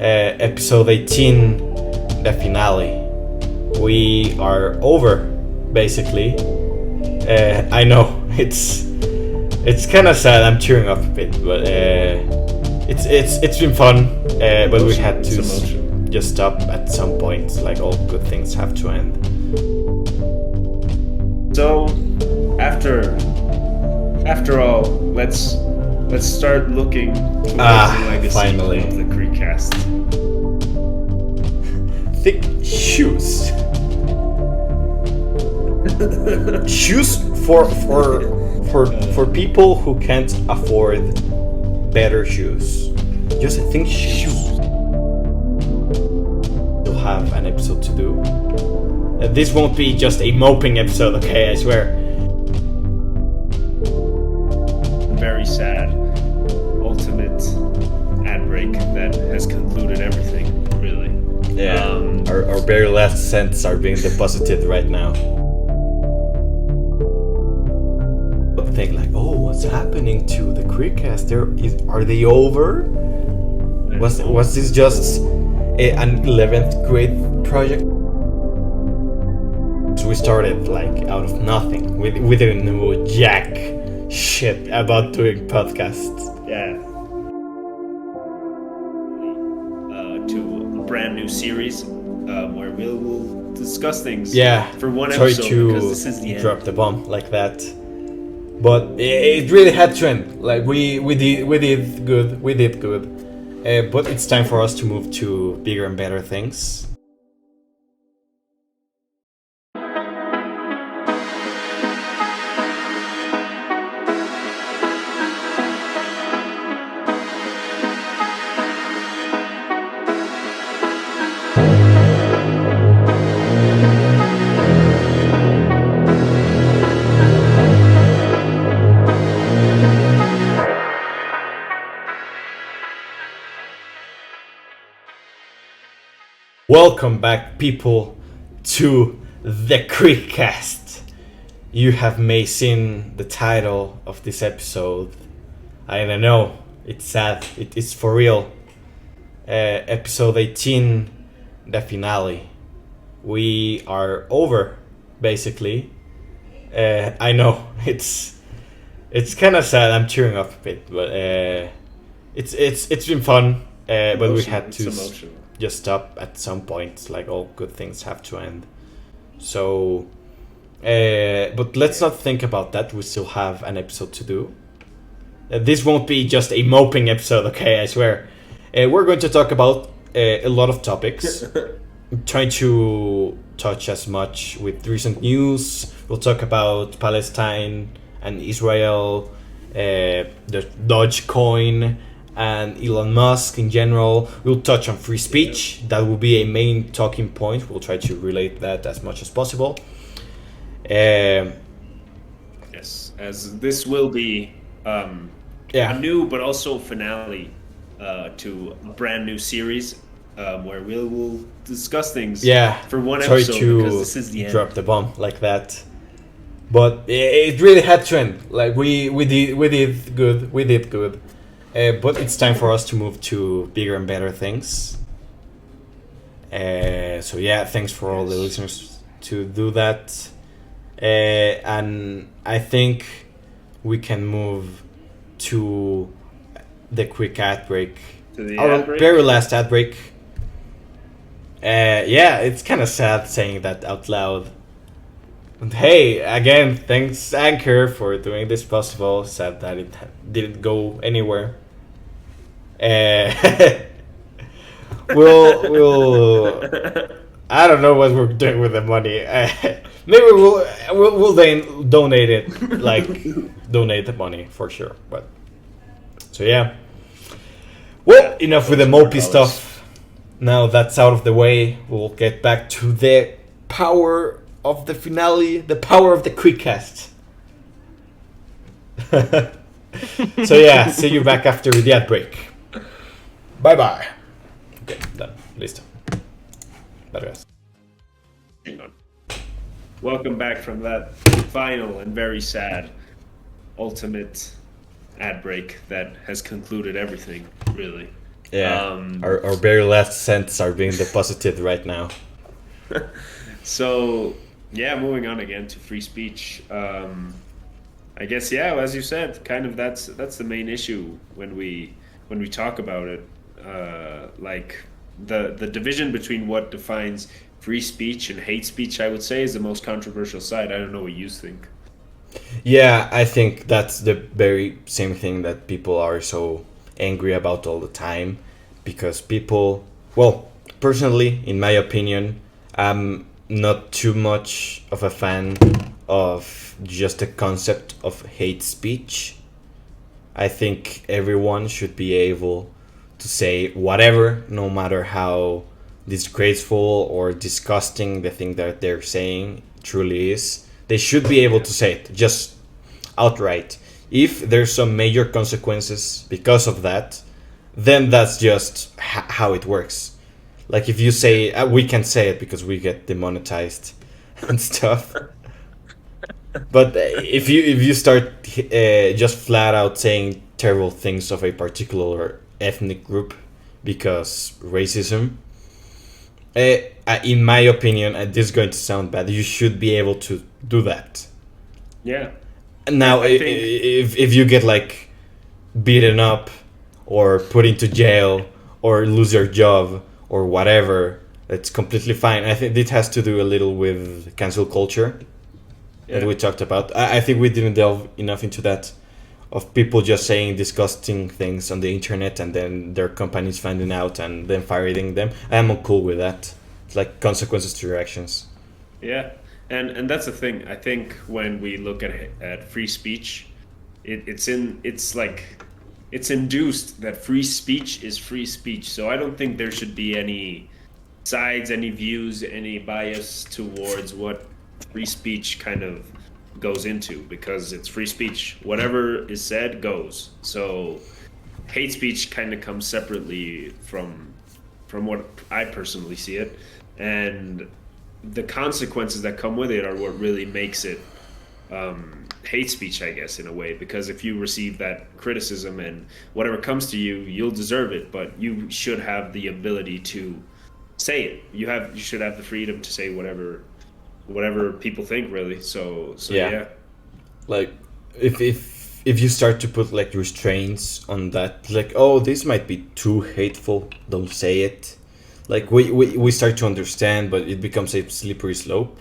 Episode 18, the finale. We are over, basically. I know it's kind of sad. I'm tearing up a bit, but it's been fun. But we had to just stop at some point. Like all good things have to end. So, after all, let's start looking towards the legacy finally. of the Creekcast. Thick shoes. Shoes for people who can't afford better shoes. Just think shoes. We'll have an episode to do. This won't be just a moping episode, okay? I swear. Very sad, ultimate ad break that has concluded everything, really. Yeah. Our very last cents are being deposited right now. Think like, oh, what's happening to the Creekcast? Are they over? Was this just an 11th grade project? We started like out of nothing. We didn't know jack shit about doing podcasts. Yeah. To a brand new series where we'll discuss things. Yeah. For one Sorry episode, to because this is the end. drop the bomb like that. But it really had to end. Like we did good. But it's time for us to move to bigger and better things. Welcome back, people, to the Creekcast. You have may seen the title of this episode. I don't know, it's sad, it is for real. Episode 18, the finale. We are over, basically. I know, it's kind of sad. I'm tearing up a bit, but it's been fun. But we had to just stop at some point. Like all good things have to end. So, but let's not think about that. We still have an episode to do. This won't be just a moping episode, okay? I swear. We're going to talk about a lot of topics. Trying to touch as much with recent news. We'll talk about Palestine and Israel, the Dogecoin, and Elon Musk in general. We'll touch on free speech. That will be a main talking point. We'll try to relate that as much as possible. Yes, as this will be a new but also finale to a brand new series where we'll discuss things. For one episode, because this is the end. Drop the bomb like that. But it really had to end. Like we did good. But it's time for us to move to bigger and better things. So yeah, thanks for all the listeners to do that. And I think we can move to the quick ad break. Our very last ad break. Yeah, it's kind of sad saying that out loud. And hey, again, thanks Anchor for doing this possible. Sad that it didn't go anywhere. We'll I don't know what we're doing with the money. Maybe we'll donate it, like donate the money for sure. But so yeah. Well, enough with the mopey stuff. Now that's out of the way, we'll get back to the power of the finale, the power of the Creekcast. So yeah, see you back after the ad break. Bye bye. Okay, done. Listo. Gracias. Hang on. Welcome back from that final and very sad ultimate ad break that has concluded everything, really. Yeah, our very last cents are being deposited right now. So, yeah, moving on again to free speech. I guess, yeah, as you said, kind of that's the main issue when we talk about it. Like the division between what defines free speech and hate speech, I would say, is the most controversial side. I don't know what you think. Yeah, I think that's the very same thing that people are so angry about all the time, because people, well, personally, in my opinion, I'm not too much of a fan of just the concept of hate speech. I think everyone should be able to say whatever, no matter how disgraceful or disgusting the thing that they're saying truly is. They should be able to say it just outright. If there's some major consequences because of that, then that's just how it works. Like if you say we can say it because we get demonetized and stuff. But if you start just flat out saying terrible things of a particular ethnic group because racism, in my opinion, and this is going to sound bad, you should be able to do that. Yeah. Now, if you get like beaten up or put into jail or lose your job or whatever, it's completely fine. I think it has to do a little with cancel culture that we talked about. I think we didn't delve enough into that, of people just saying disgusting things on the internet and then their companies finding out and then firing them. I'm cool with that. It's like consequences to your actions. Yeah, and that's the thing. I think when we look at free speech, it's induced that free speech is free speech. So I don't think there should be any sides, any views, any bias towards what free speech kind of goes into, because it's free speech. Whatever is said goes. So hate speech kind of comes separately from what I personally see it, and the consequences that come with it are what really makes it hate speech, I guess, in a way. Because if you receive that criticism and whatever comes to you, you'll deserve it, but you should have the ability to say it. You should have the freedom to say whatever people think, really. So yeah. Like if you start to put like restraints on that, like, oh, this might be too hateful, don't say it. Like we start to understand, but it becomes a slippery slope.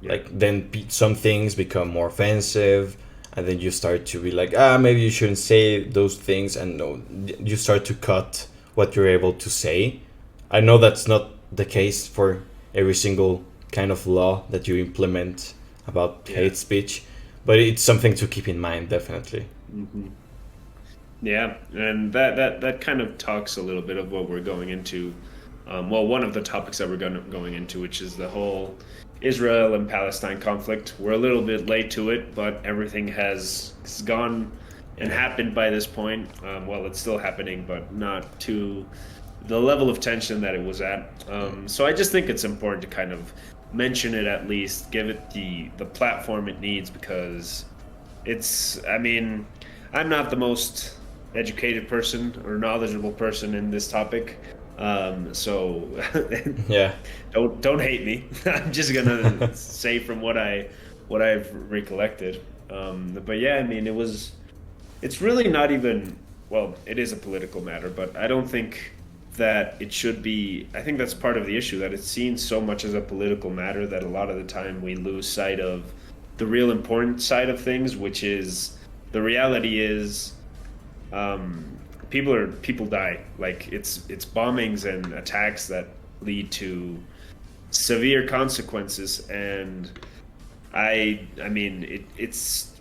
Yeah. Like then some things become more offensive, and then you start to be like, maybe you shouldn't say those things, and no, you start to cut what you're able to say. I know that's not the case for every single kind of law that you implement about hate speech, but it's something to keep in mind, definitely. Mm-hmm. Yeah, and that kind of talks a little bit of what we're going into. One of the topics that we're going into, which is the whole Israel and Palestine conflict. We're a little bit late to it, but everything has gone and happened by this point. It's still happening, but not to the level of tension that it was at. So I just think it's important to kind of mention it, at least give it the platform it needs, because I'm not the most educated person or knowledgeable person in this topic, so yeah, don't hate me. I'm just gonna say from what I've recollected, but yeah, it's really not even, it is a political matter, but I don't think that it should be. I think that's part of the issue, that it's seen so much as a political matter that a lot of the time we lose sight of the real important side of things, which is the reality is people die. Like it's bombings and attacks that lead to severe consequences, and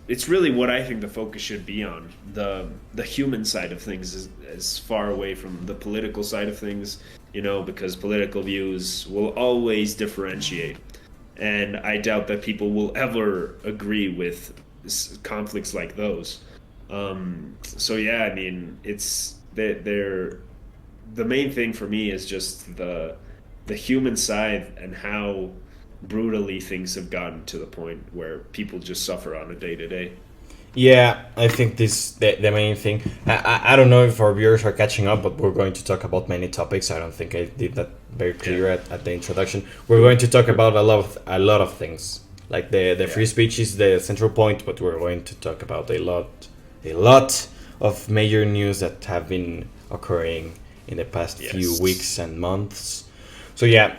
it's really what I think the focus should be on. The human side of things is far away from the political side of things, because political views will always differentiate. And I doubt that people will ever agree with conflicts like those. So yeah, it's the main thing for me is just the human side and how brutally things have gotten to the point where people just suffer on a day-to-day. Yeah, I think this the main thing. I don't know if our viewers are catching up, but we're going to talk about many topics. I don't think I did that very clear at the introduction. We're going to talk about a lot of things. Like the free speech is the central point, but we're going to talk about a lot of major news that have been occurring in the past few weeks and months. So yeah,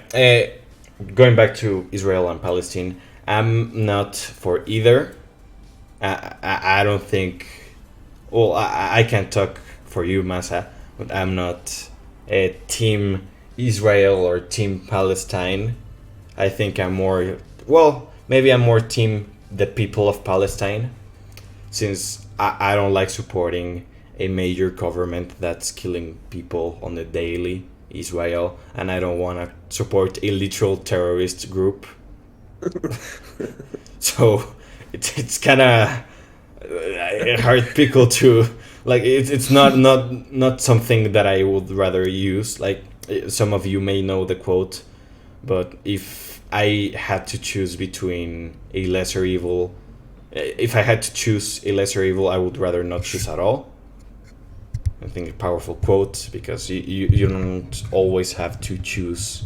going back to Israel and Palestine, I'm not for either. I don't think. Well, I can't talk for you, Masa, but I'm not a team Israel or team Palestine. I think I'm more. Well, maybe I'm more team the people of Palestine, since I don't like supporting a major government that's killing people on the daily, Israel, and I don't want to support a literal terrorist group. So it's kind of hard pickle to like. It's not something that I would rather use. Like some of you may know the quote, but if I had to choose between a lesser evil, if I had to choose a lesser evil, I would rather not choose at all. I think a powerful quote, because you don't always have to choose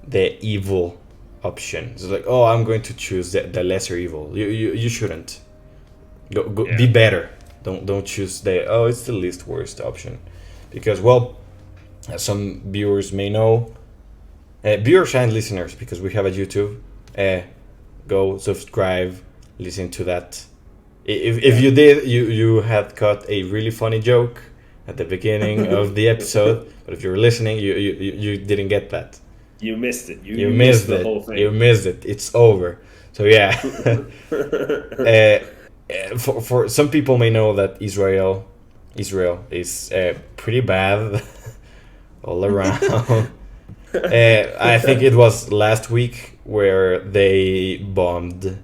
the evil option. It's like, oh, I'm going to choose the lesser evil. You shouldn't. Go be better. Don't choose it's the least worst option, because, well, as some viewers may know, viewers and listeners, because we have a YouTube, go subscribe, listen to that. If you did, you had caught a really funny joke at the beginning of the episode, but if you're listening, you didn't get that. You missed it. You missed the whole thing. You missed it. It's over. So yeah. For some people may know that Israel is pretty bad all around. I think it was last week where they bombed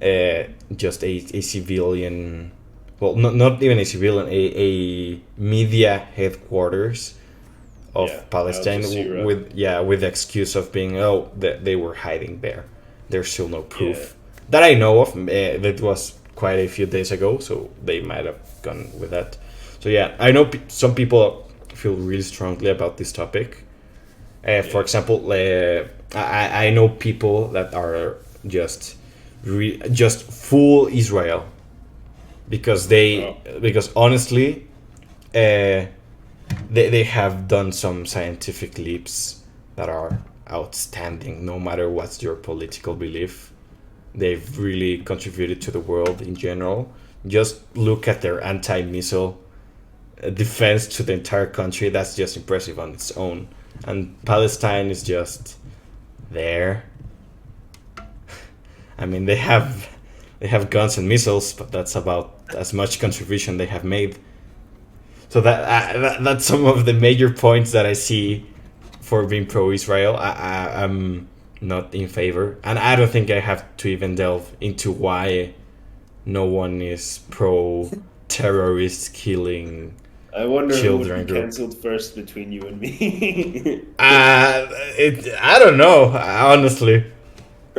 just a civilian. Well, not even a civilian, a media headquarters of Palestine with the excuse of being they were hiding there. There's still no proof that I know of. That was quite a few days ago, so they might have gone with that. So yeah, I know some people feel really strongly about this topic. For example, I know people that are just full Israel, because because honestly, they have done some scientific leaps that are outstanding, no matter what's your political belief. They've really contributed to the world in general. Just look at their anti-missile defense to the entire country. That's just impressive on its own. And Palestine is just there. I mean, they have guns and missiles, but that's about as much contribution they have made. So that's some of the major points that I see for being pro-Israel. I'm not in favor, and I don't think I have to even delve into why no one is pro-terrorist killing. I wonder who would be cancelled first between you and me. I don't know, honestly.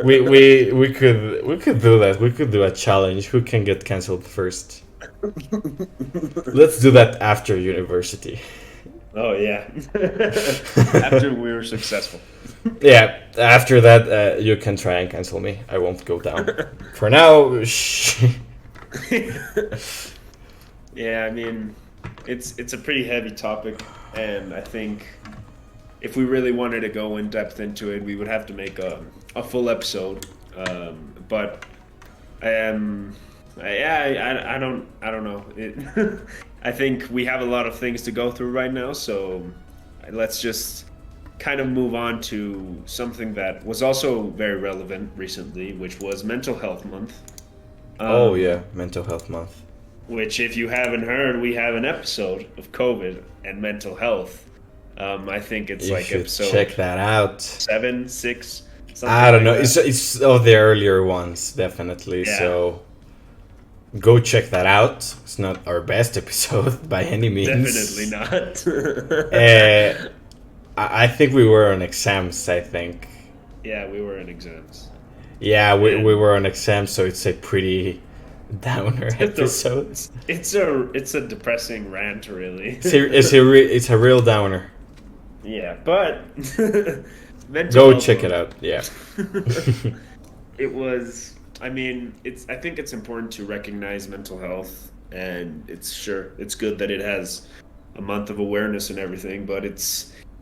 We could do that. We could do a challenge. Who can get cancelled first? Let's do that after university. Oh yeah. After we were successful. Yeah, after that you can try and cancel me. I won't go down. For now, yeah, I mean, it's a pretty heavy topic, and I think if we really wanted to go in depth into it, we would have to make a full episode. But I don't know. I think we have a lot of things to go through right now, so let's just kind of move on to something that was also very relevant recently, which was Mental Health Month. Mental Health Month. Which, if you haven't heard, we have an episode of COVID and mental health. I think it's episode. Check that out. 7, 6. I don't know. It's of the earlier ones, definitely. Yeah. So go check that out. It's not our best episode by any means. Definitely not. I think we were on exams. I think. Yeah, we were in exams. Yeah, we were on exams, so it's a pretty downer episode. It's a depressing rant, really. It's a real downer. Yeah, but go check it out. Yeah. It was. I mean, I think it's important to recognize mental health, and it's good that it has a month of awareness and everything. But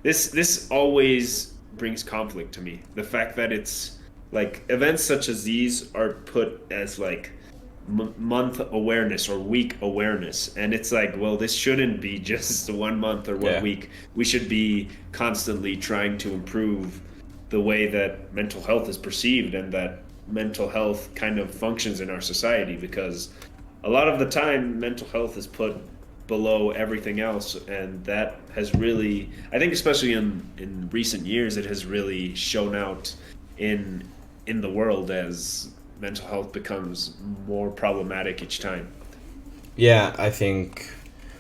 this always brings conflict to me. The fact that it's like events such as these are put as like month awareness or week awareness, and it's like, well, this shouldn't be just 1 month or 1 week. We should be constantly trying to improve the way that mental health is perceived and that mental health kind of functions in our society, because a lot of the time mental health is put below everything else, and that has really, I think especially in recent years, it has really shown out in the world as mental health becomes more problematic each time. Yeah, I think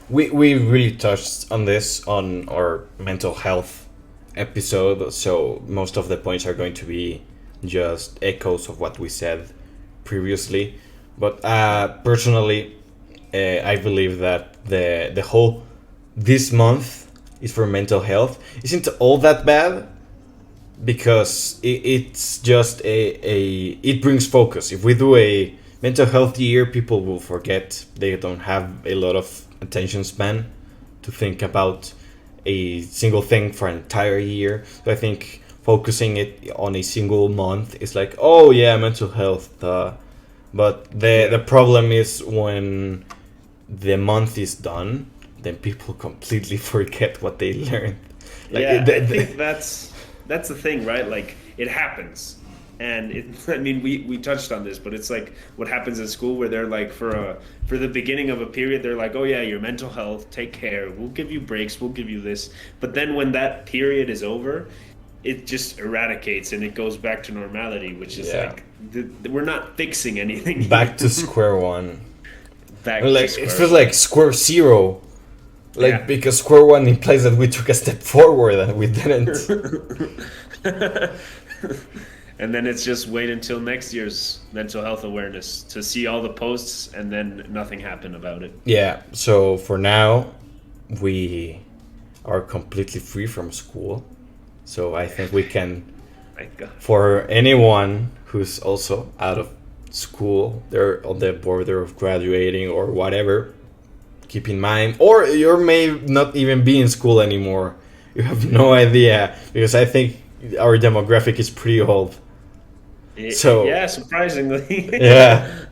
we really touched on this on our mental health episode, so most of the points are going to be just echoes of what we said previously. But personally, I believe that the whole this month is for mental health isn't all that bad, because it's just it brings focus. If we do a mental health year, people will forget. They don't have a lot of attention span to think about a single thing for an entire year. So I think focusing it on a single month is like, oh yeah, mental health. But the problem is when the month is done, then people completely forget what they learned. Like, yeah, I think that's the thing, right? Like, it happens. And I mean, we touched on this, but it's like what happens in school, where they're like, for the beginning of a period, they're like, oh yeah, your mental health, take care, we'll give you breaks, we'll give you this. But then when that period is over, it just eradicates and it goes back to normality, which is like, we're not fixing anything. Back to square one. It feels like square zero. Because square one implies that we took a step forward and we didn't. And then it's just wait until next year's mental health awareness to see all the posts, and then nothing happened about it. Yeah, so for now, we are completely free from school. So I think we can, for anyone who's also out of school, they're on the border of graduating or whatever, keep in mind, or you may not even be in school anymore. You have no idea, because I think our demographic is pretty old. So yeah, surprisingly. Yeah.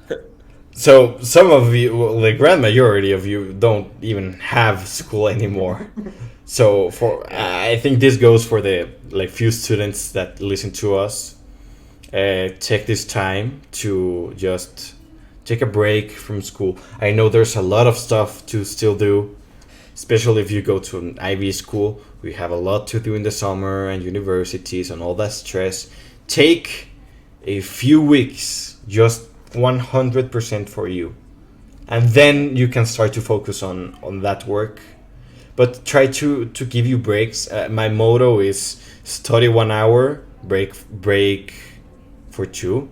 So some of you, well, the grand majority of you, don't even have school anymore. So I think this goes for the few students that listen to us. Take this time to just take a break from school. I know there's a lot of stuff to still do, especially if you go to an IB school. We have a lot to do in the summer and universities and all that stress. Take a few weeks, just 100% for you, and then you can start to focus on that work. But try to give you breaks. My motto is study 1 hour, break for 2.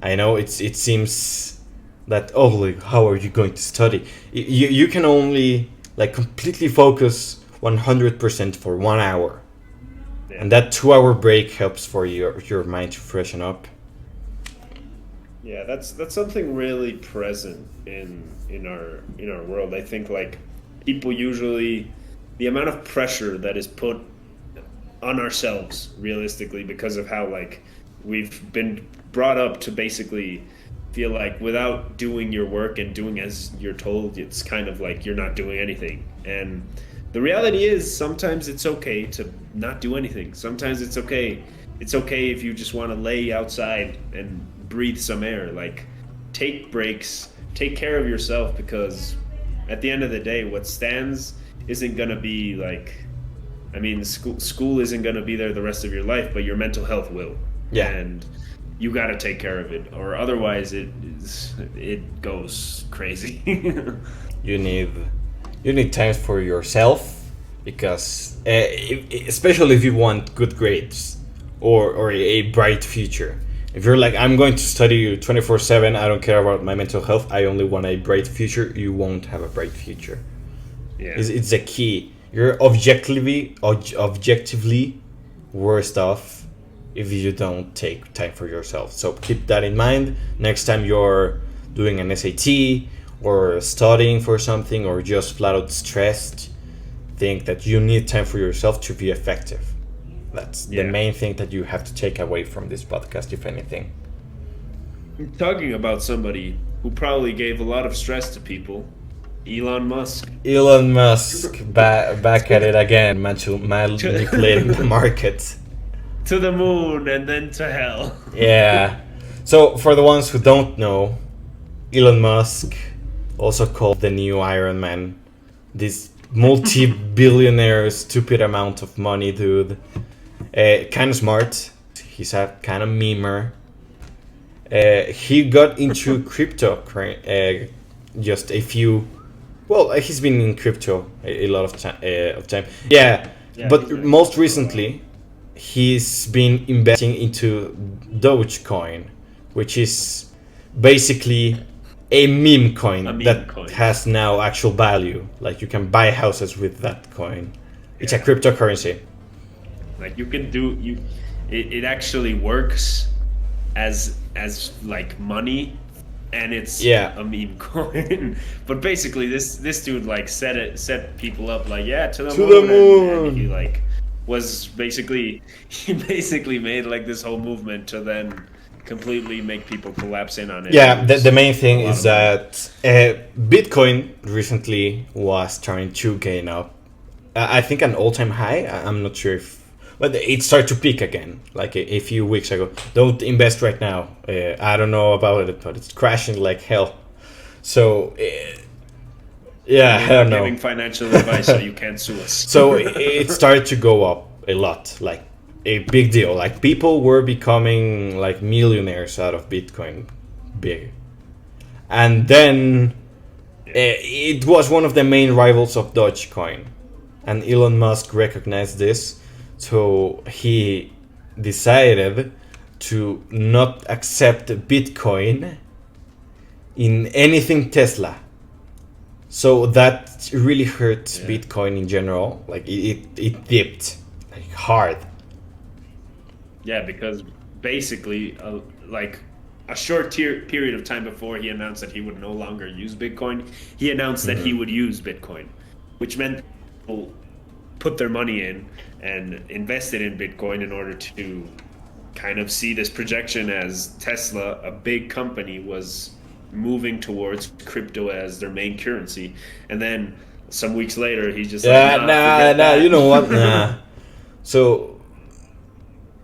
I know it seems that, how are you going to study? You can only completely focus 100% for 1 hour. And that 2 hour break helps for your mind to freshen up. Yeah, that's something really present in our world. I think people usually, the amount of pressure that is put on ourselves realistically, because of how we've been brought up to basically feel like without doing your work and doing as you're told, it's kind of like you're not doing anything. And the reality is, sometimes it's okay to not do anything. Sometimes it's okay. It's okay if you just want to lay outside and breathe some air. Take breaks, take care of yourself, because at the end of the day, what stands isn't going to be school isn't going to be there the rest of your life, but your mental health will. Yeah. And you got to take care of it, or otherwise it goes crazy. You need time for yourself, because especially if you want good grades or a bright future, If you're like, I'm going to study 24/7, I don't care about my mental health, I only want a bright future, you won't have a bright future. Yeah. It's a key. You're objectively worse off if you don't take time for yourself. So keep that in mind next time you're doing an SAT or studying for something or just flat out stressed. Think that you need time for yourself to be effective. That's the main thing that you have to take away from this podcast, if anything. I'm talking about somebody who probably gave a lot of stress to people. Elon Musk. Elon Musk, back at it again, manipulating the market. To the moon and then to hell. Yeah. So, for the ones who don't know, Elon Musk, also called the new Iron Man, this multi-billionaire, stupid amount of money dude. Kind of smart. He's a kind of memer. He got into crypto just a few. Well, he's been in crypto a lot of time. Yeah, but most recently, he's been investing into Dogecoin, which is basically a meme coin has now actual value. Like you can buy houses with that coin. It's a cryptocurrency. Like you can do it actually works as like money, and it's a meme coin. But basically, this dude like set people up like to the moon. And he like he basically made like this whole movement to then completely make people collapse in on it. Yeah, the main thing is that Bitcoin recently was trying to gain up. I think an all-time high. I'm not sure if. But it started to peak again, like a few weeks ago. Don't invest right now. I don't know about it, but it's crashing like hell. So, I don't know. Giving financial advice so you can't sue us. So it started to go up a lot, like a big deal. Like people were becoming like millionaires out of Bitcoin, big. And then it was one of the main rivals of Dogecoin, and Elon Musk recognized this. So he decided to not accept Bitcoin in anything Tesla. So that really hurt Bitcoin in general. Like it dipped like hard. Yeah, because basically, like a short period of time before he announced that he would no longer use Bitcoin, he announced that he would use Bitcoin, which meant people put their money in and invested in Bitcoin in order to kind of see this projection as Tesla, a big company, was moving towards crypto as their main currency. And then some weeks later, he just you know what? So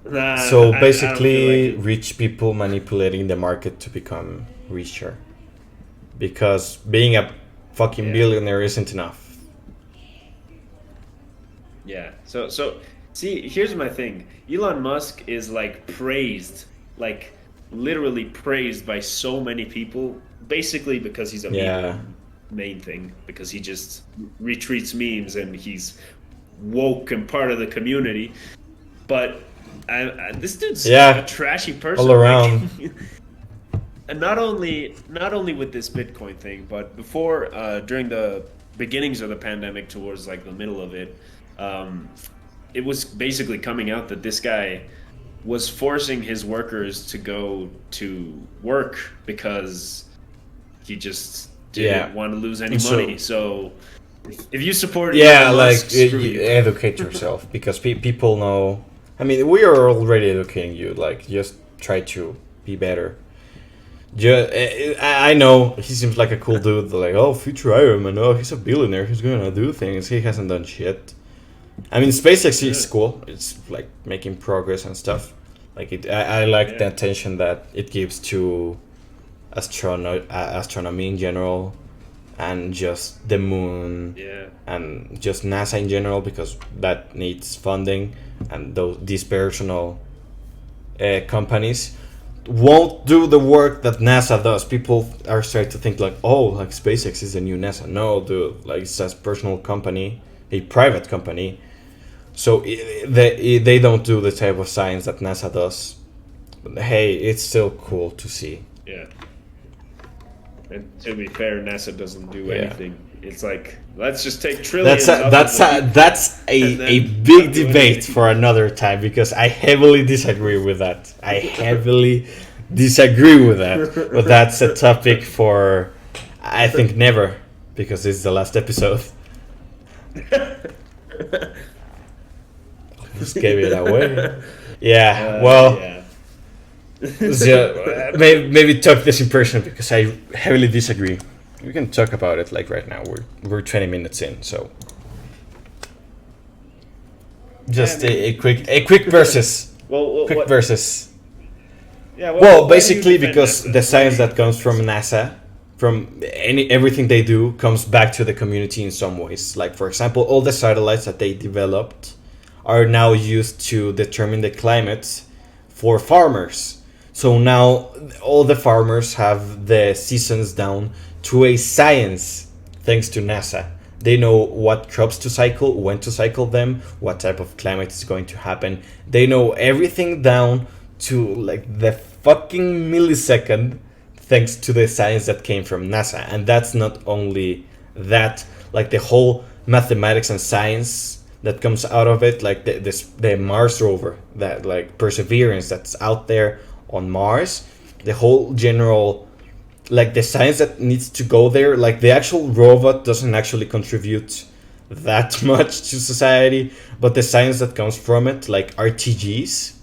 basically, like rich people manipulating the market to become richer, because being a fucking billionaire isn't enough. Yeah. So see, here's my thing. Elon Musk is like praised, like literally praised by so many people, basically because he's a meme, main thing, because he just retweets memes and he's woke and part of the community. But this dude's a trashy person all around. And not only with this Bitcoin thing, but before during the beginnings of the pandemic, towards like the middle of it. It was basically coming out that this guy was forcing his workers to go to work because he just didn't want to lose any money. So if you support Elon Musk, educate yourself, because people know. I mean, we are already educating you. Like, just try to be better. I know he seems like a cool dude. Like, future Iron Man. Oh, he's a billionaire. He's gonna do things. He hasn't done shit. I mean, SpaceX is cool. It's like making progress and stuff. Like I like the attention that it gives to astronomy in general, and just the moon, and just NASA in general, because that needs funding, and these personal companies won't do the work that NASA does. People are starting to think like, like SpaceX is the new NASA. No, dude, like it's a personal company, a private company. So they don't do the type of science that NASA does. hey, it's still cool to see. Yeah. And to be fair, NASA doesn't do anything. It's like, let's just take trillions. That's a big debate for another time, because I heavily disagree with that. I heavily disagree with that. But that's a topic for, I think, never, because this is the last episode. Just gave it away. Yeah, well. Yeah. So, maybe talk this in person, because I heavily disagree. We can talk about it like right now. We're 20 minutes in, so just a quick versus. Quick versus. Yeah. Well, basically, because the science that comes from NASA, from everything they do, comes back to the community in some ways. Like, for example, all the satellites that they developed are now used to determine the climate for farmers. So now all the farmers have the seasons down to a science, thanks to NASA. They know what crops to cycle, when to cycle them, what type of climate is going to happen. They know everything down to like the fucking millisecond, thanks to the science that came from NASA. And that's not only that, like the whole mathematics and science that comes out of it, like the Mars rover, that like Perseverance that's out there on Mars, the whole general, like the science that needs to go there, like the actual robot doesn't actually contribute that much to society, but the science that comes from it, like RTGs,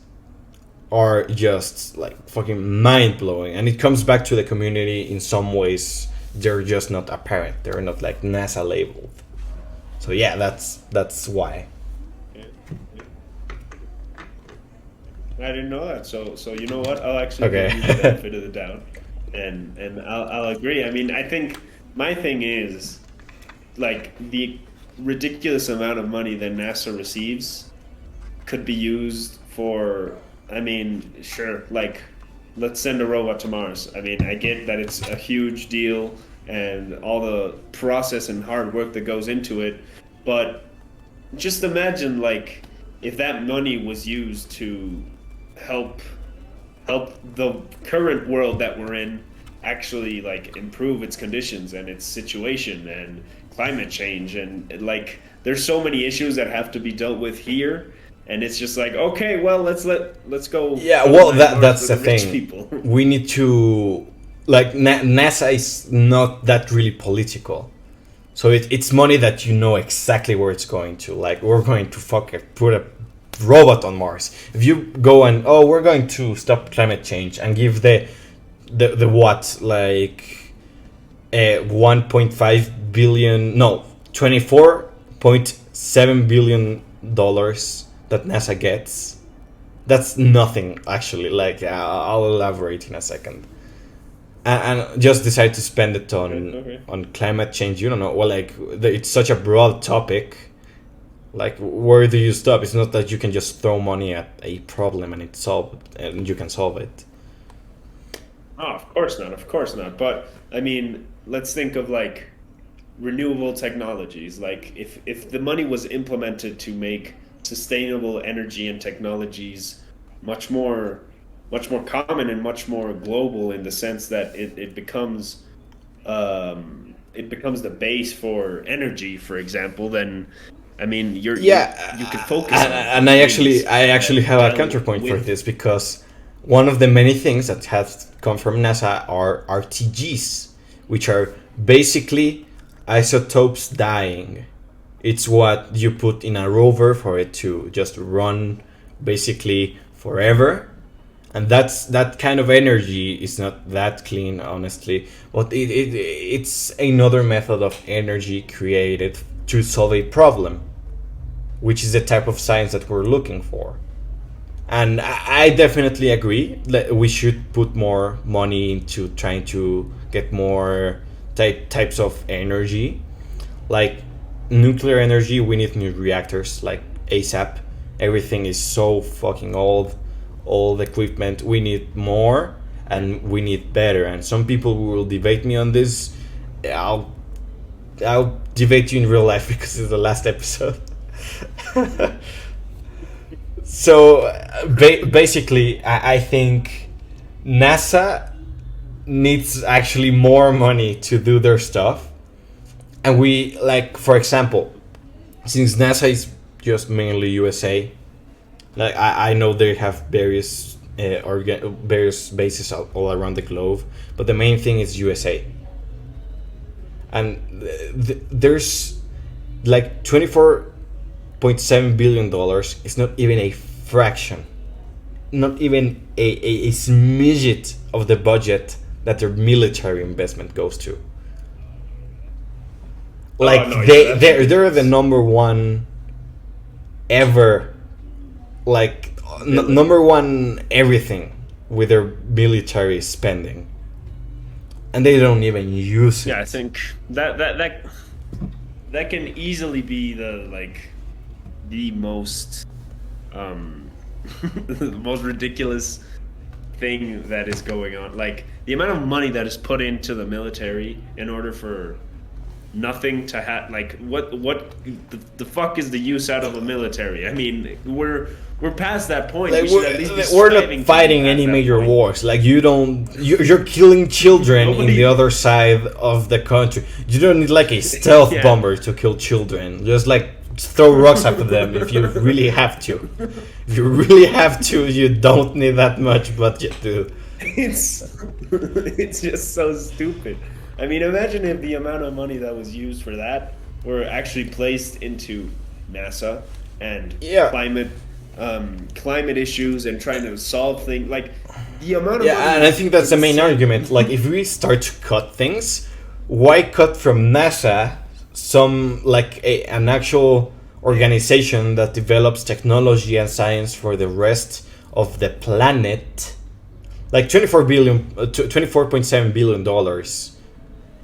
are just like fucking mind-blowing. And it comes back to the community in some ways. They're just not apparent, they're not like NASA labeled. So yeah, that's why. I didn't know that. So you know what? I'll actually give you the benefit of the doubt, and I'll agree. I mean, I think my thing is, like, the ridiculous amount of money that NASA receives could be used for. I mean, sure, like, let's send a robot to Mars. I mean, I get that it's a huge deal and all the process and hard work that goes into it, but just imagine, like, if that money was used to help the current world that we're in actually, like, improve its conditions and its situation and climate change, and like, there's so many issues that have to be dealt with here, and it's just like, okay, well, let's go. Yeah, well, that's the thing. We need to, like, NASA is not that really political, so it's money that you know exactly where it's going to. Like, we're going to put a robot on Mars. If you go and we're going to stop climate change and give the what, like 1.5 billion, no, 24.7 billion dollars that NASA gets, that's nothing actually. Like, I'll elaborate in a second. And just decide to spend it on climate change. You don't know. Well, like, it's such a broad topic. Like, where do you stop? It's not that you can just throw money at a problem and you can solve it. Oh, of course not. But I mean, let's think of, like, renewable technologies. Like, if the money was implemented to make sustainable energy and technologies much more common and much more global, in the sense that it becomes the base for energy, for example, then I mean, you can focus on it. And I actually have a counterpoint for this, because one of the many things that has come from NASA are RTGs, which are basically isotopes dying. It's what you put in a rover for it to just run basically forever. And that kind of energy is not that clean, honestly. But it's another method of energy created to solve a problem, which is the type of science that we're looking for. And I definitely agree that we should put more money into trying to get more types of energy. Like nuclear energy, we need new reactors, like ASAP. Everything is so fucking old equipment. We need more and we need better. And some people will debate me on this. I'll debate you in real life, because it's the last episode. So basically, I think NASA needs actually more money to do their stuff, and we, like, for example, since NASA is just mainly USA, like I know they have various various bases all around the globe, but the main thing is USA, and there's like $24.7 billion. It's not even a fraction, not even a smidget of the budget that their military investment goes to. Like, they're the number one ever, like number one everything with their military spending, and they don't even use it. Yeah, I think that can easily be the most the most ridiculous thing that is going on. Like, the amount of money that is put into the military in order for nothing to have, like, what the fuck is the use out of the military? I mean, we're past that point. Like, we're not fighting any major wars. Like, you're killing children in the other side of the country. You don't need like a stealth bomber to kill children. Just like throw rocks after them if you really have to. If you really have to, you don't need that much budget to. It's just so stupid. I mean, imagine if the amount of money that was used for that were actually placed into NASA and climate issues and trying to solve things. Like, the amount of money. And I think that's the main argument. Like, if we start to cut things, why cut from NASA some, like, an actual organization that develops technology and science for the rest of the planet? Like, $24.7 billion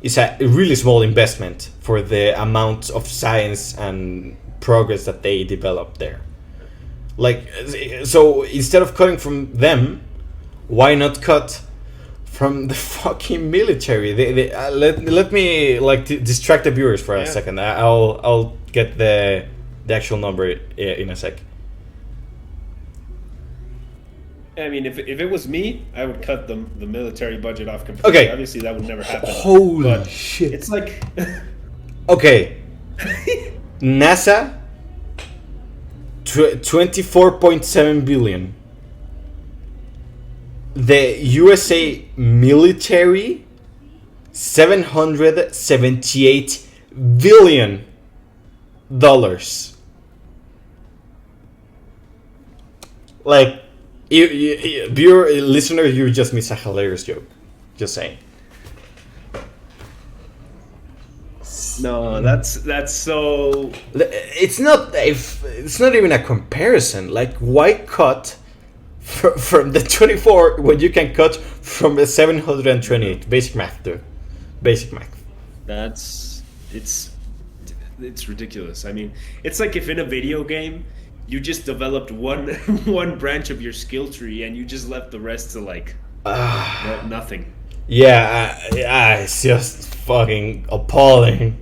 is a really small investment for the amount of science and progress that they developed there. Like, so instead of cutting from them, why not cut from the fucking military? Let me like distract the viewers for a second. I'll get the actual number in a sec. I mean, if it was me, I would cut the military budget off completely. Okay. Obviously, that would never happen. Holy shit. It's like... Okay. NASA, 24.7 billion. The USA military, $778 billion. Like, viewer, listener, you just missed a hilarious joke. Just saying. No, that's so. It's not even a comparison. Like, why cut from the 24 when you can cut from the 728? Basic math, dude. Basic math. It's ridiculous. I mean, it's like if in a video game you just developed one branch of your skill tree and you just left the rest to like nothing. Yeah, it's just fucking appalling.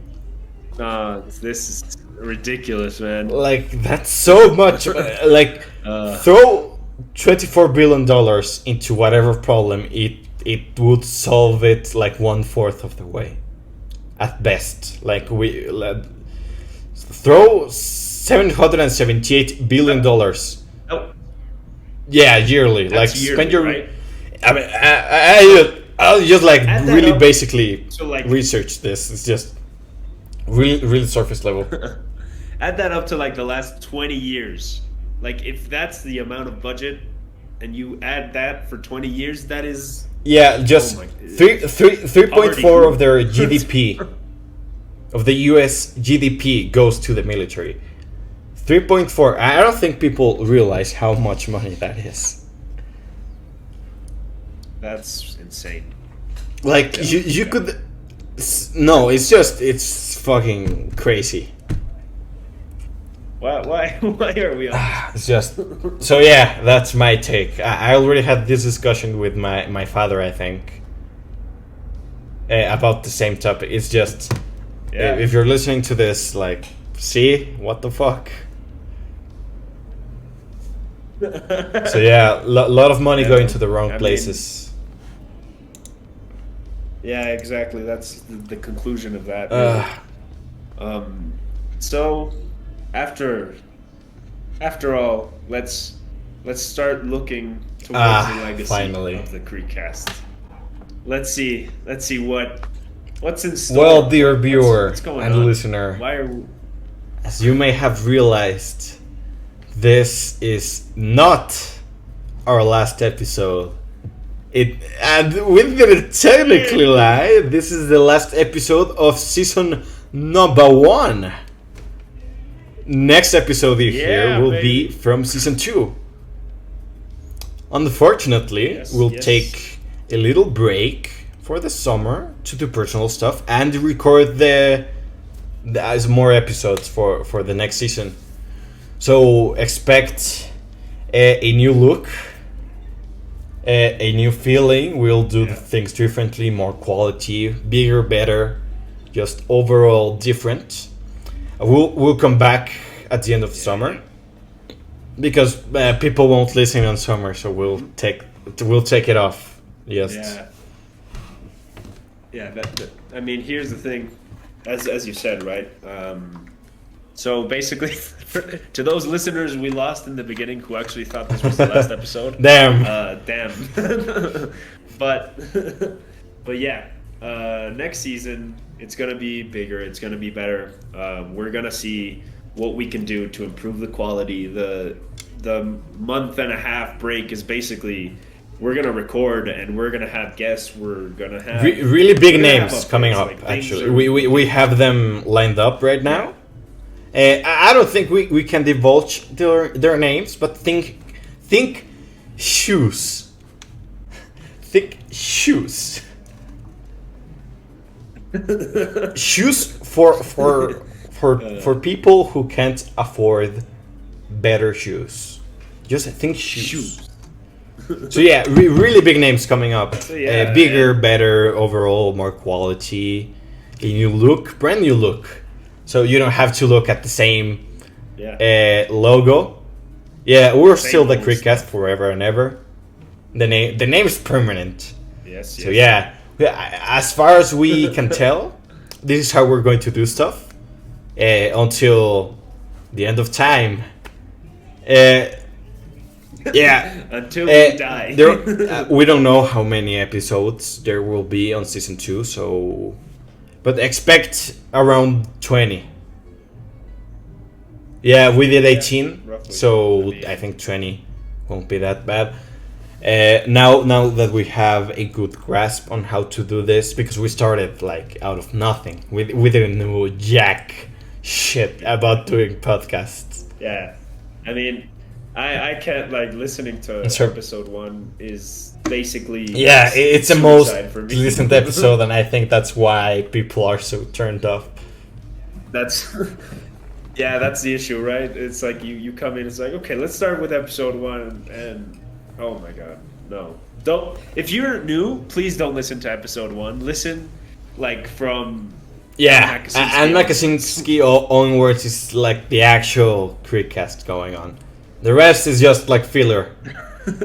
This is ridiculous, man. Like, that's so much. Like, throw $24 billion into whatever problem, it would solve it like 1/4 of the way, at best. Like, throw $778 billion. Oh. Yeah, yearly. That's like, yearly, spend your. Right? I mean, I'll just like really basically research this. It's just really surface level. Add that up to like the last 20 years. Like, if that's the amount of budget, and you add that for 20 years, that is. Yeah, just 3.4 of their GDP, of the US GDP goes to the military. 3.4. I don't think people realize how much money that is. That's insane. Like, you could. No, it's fucking crazy. Why are we on this? It's just. So yeah, that's my take. I already had this discussion with my father, I think, about the same topic. It's just, if you're listening to this, like, see, what the fuck? So yeah, lot of money going to the wrong places. Yeah, exactly. That's the conclusion of that. Really. So after all, let's start looking towards the legacy of the Creekcast. Let's see what's in store. Well, dear viewer and listener, as you may have realized, this is not our last episode. And we didn't technically lie. This is the last episode of season number 1. Next episode you hear will be from season 2. Unfortunately, we'll take a little break for the summer to do personal stuff and record as more episodes for the next season. So expect a new look, a new feeling. We'll do things differently, more quality, bigger, better, just overall different. We'll come back at the end of summer because people won't listen on summer, so we'll take it off. Yes. Yeah. I mean, here's the thing, as you said, right? So basically, to those listeners we lost in the beginning who actually thought this was the last episode, damn. But yeah, next season it's gonna be bigger. It's gonna be better. We're gonna see what we can do to improve the quality. The month and a half break is basically we're gonna record and we're gonna have guests. We're gonna have really big names coming up. Like, actually, we have them lined up right now. I don't think we can divulge their names, but think shoes. Think shoes. Shoes for people who can't afford better shoes. Just think shoes. So yeah, really big names coming up. Bigger, better overall, more quality, a new look, brand new look. So you don't have to look at the same logo. Yeah, we're still the Creekcast forever and ever. The name is permanent. Yes. So yeah, as far as we can tell, this is how we're going to do stuff until the end of time. Until we die. We don't know how many episodes there will be on season 2, so. But expect around 20. Yeah, we did 18, so I think 20 won't be that bad. Now that we have a good grasp on how to do this, because we started like out of nothing. We didn't know jack shit about doing podcasts. Yeah, I mean, I can't, like, listening to episode 1 is basically it's the most listened episode, and I think that's why people are so turned off. That's the issue, right? It's like you come in, it's like, okay, let's start with episode 1, and oh my god, no, don't. If you're new, please don't listen to episode 1. Listen, like, from and Makasinski onwards is like the actual Creekcast going on. The rest is just like filler.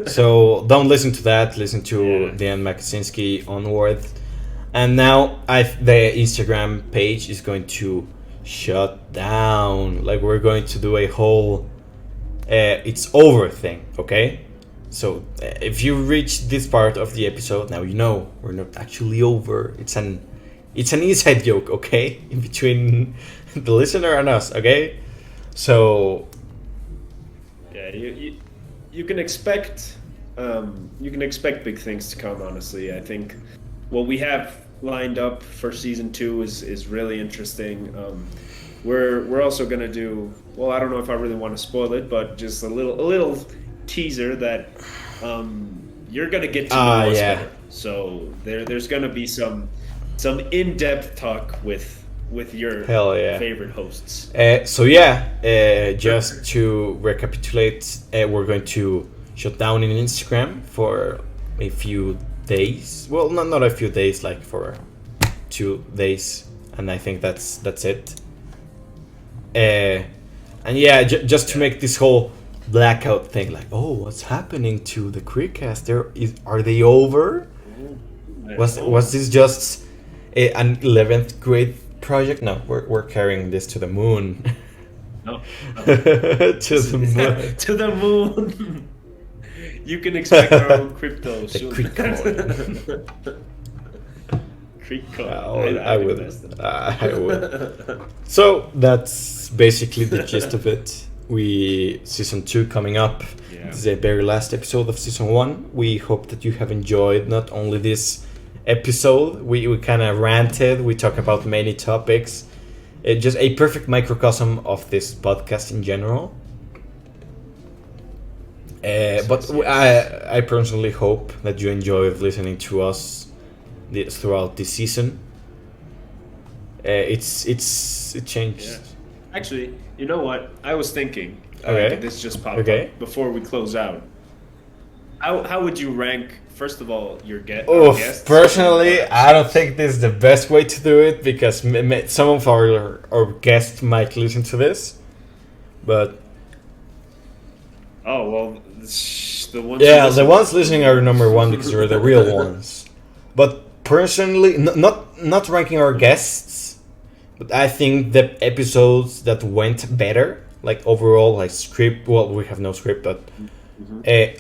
So don't listen to that. Listen to the Ann Makasinski onward. And now the Instagram page is going to shut down. Like, we're going to do a whole it's over thing, okay? So if you reach this part of the episode, now you know we're not actually over. It's an inside joke, okay? In between the listener and us, okay? So you can expect big things to come. Honestly, I think what we have lined up for season 2 is really interesting. We're also gonna do, well, I don't know if I really want to spoil it, but just a little teaser that you're gonna get to know us better. So there's gonna be some in-depth talk with your favorite hosts. Just to recapitulate, we're going to shut down in Instagram for a few days. Well, not a few days, like for 2 days, and I think that's it. Just to make this whole blackout thing, like, oh, what's happening to the Creekcast? Are they over? Was this just an 11th grade project? No, we're carrying this to the moon. No. To the moon. To the moon. You can expect our own crypto soon. Creekcoin. Creekcoin. I would. So that's basically the gist of it. Season 2 coming up. Yeah. This is the very last episode of season 1. We hope that you have enjoyed not only this episode. We kind of ranted. We talk about many topics. It's just a perfect microcosm of this podcast in general. But I personally hope that you enjoyed listening to us throughout this season. It changed. Yeah. Actually, you know what? I was thinking. Okay. This just popped up before we close out. How would you rank? First of all, your guests. Personally, I don't think this is the best way to do it because some of our guests might listen to this, but. Oh well, the ones. Yeah, the ones listening are number one because they're the real ones. But personally, not ranking our guests, but I think the episodes that went better, like overall, like script. Well, we have no script, but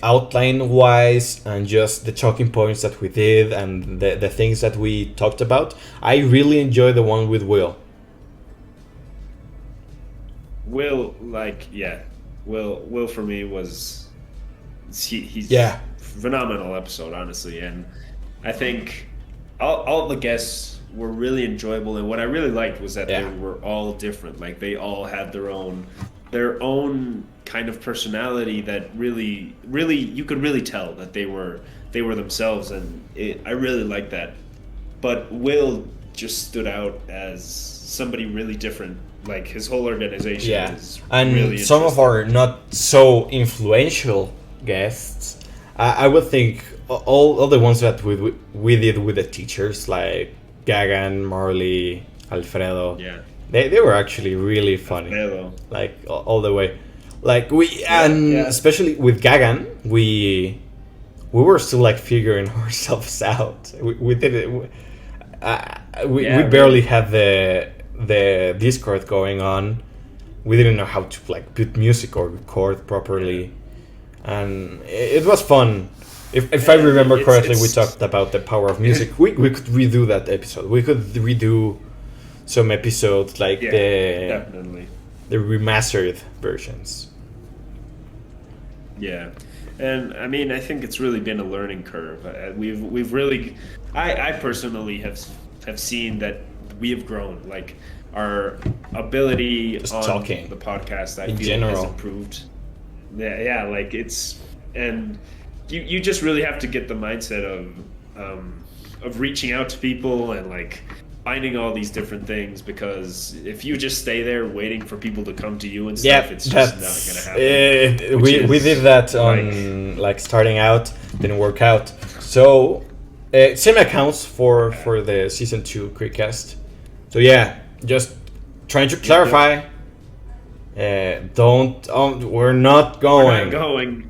outline wise and just the talking points that we did and the things that we talked about. I really enjoy the one with Will. Will for me was he's phenomenal episode, honestly, and I think all the guests were really enjoyable, and what I really liked was that they were all different. Like they all had their own kind of personality that really you could really tell that they were themselves, and I really liked that. But Will just stood out as somebody really different. Like his whole organization is and really some of our not so influential guests, I would think all the ones that we did with the teachers like Gagan, Marley, Alfredo. Yeah, they were actually really funny. Alfredo. Like all the way, like especially with Gagan, we were still like figuring ourselves out. We did it. We barely had the Discord going on. We didn't know how to like put music or record properly, and it was fun. If I remember correctly, we talked about the power of music. We could redo that episode. We could redo some episodes like definitely the remastered versions. Yeah, and I mean I think it's really been a learning curve. We've really, I personally have seen that we have grown. Like our ability just on talking the podcast, I in feel general has improved. Yeah, like it's, and you just really have to get the mindset of reaching out to people and like finding all these different things, because if you just stay there waiting for people to come to you and stuff, it's just not gonna happen. We did that on like starting out, didn't work out. So same accounts for the season 2 Creekcast. So just trying to clarify. We're not going.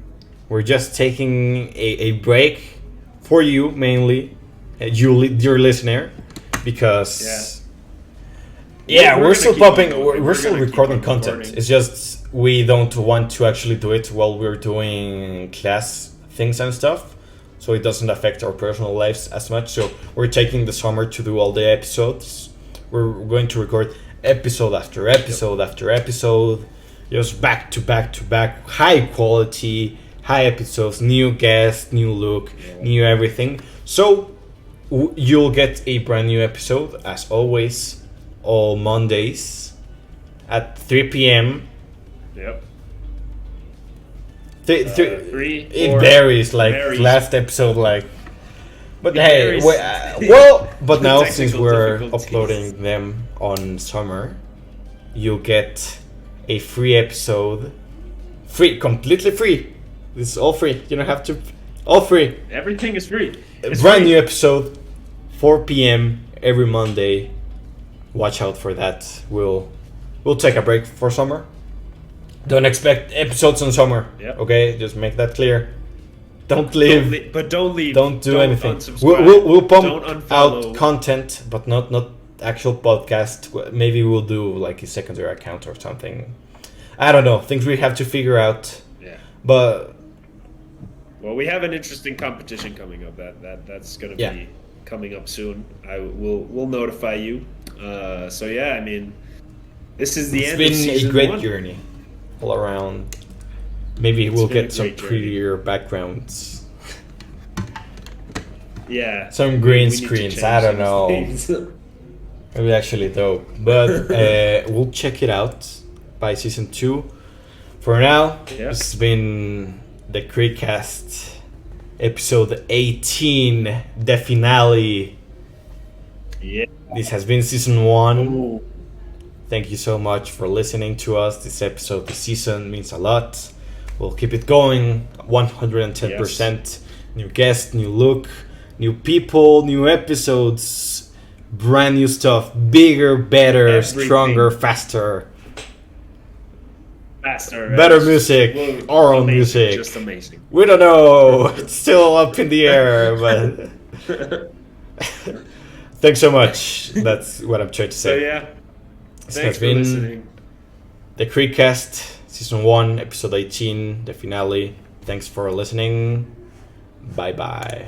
We're just taking a break for you mainly, your listener, because we're still popping. We're still recording content. It's just we don't want to actually do it while we're doing class things and stuff, so it doesn't affect our personal lives as much. So we're taking the summer to do all the episodes. We're going to record episode after episode after episode, just back to back, high quality, high episodes, new guests, new look, new everything. So you'll get a brand new episode as always, all Mondays at 3 p.m. Yep. 3, it varies, like last episode, like. But but now since we're uploading them on summer, you'll get a free episode, completely free. This is all free. You don't have to, all free. Everything is free. It's brand new episode, 4 p.m. every Monday. Watch out for that. We'll take a break for summer, Don't expect episodes in summer. Yep. Okay, just make that clear. Don't leave. Don't leave. Don't do anything. Unsubscribe. We'll pump out content, but not actual podcast. Maybe we'll do like a secondary account or something. I don't know. Things we have to figure out. Yeah. But well, we have an interesting competition coming up. That's going to be coming up soon. We'll notify you. So yeah, I mean, this is the end of season 1. It's been a great journey all around. Maybe we'll get some prettier backgrounds. Yeah. Some green screens. I don't know. Maybe actually dope. But we'll check it out by season 2. For now, this has been the Creekcast, episode 18, the finale. Yeah. This has been season 1. Ooh. Thank you so much for listening to us. This episode, this season means a lot. We'll keep it going 110%. Yes. New guests, new look, new people, new episodes, brand new stuff, bigger, better, stronger, faster. Better music, our own music. Just amazing. We don't know. It's still up in the air, but thanks so much. That's what I'm trying to say. So yeah, this has been listening. The Creekcast, season 1, episode 18, the finale. Thanks for listening. Bye bye.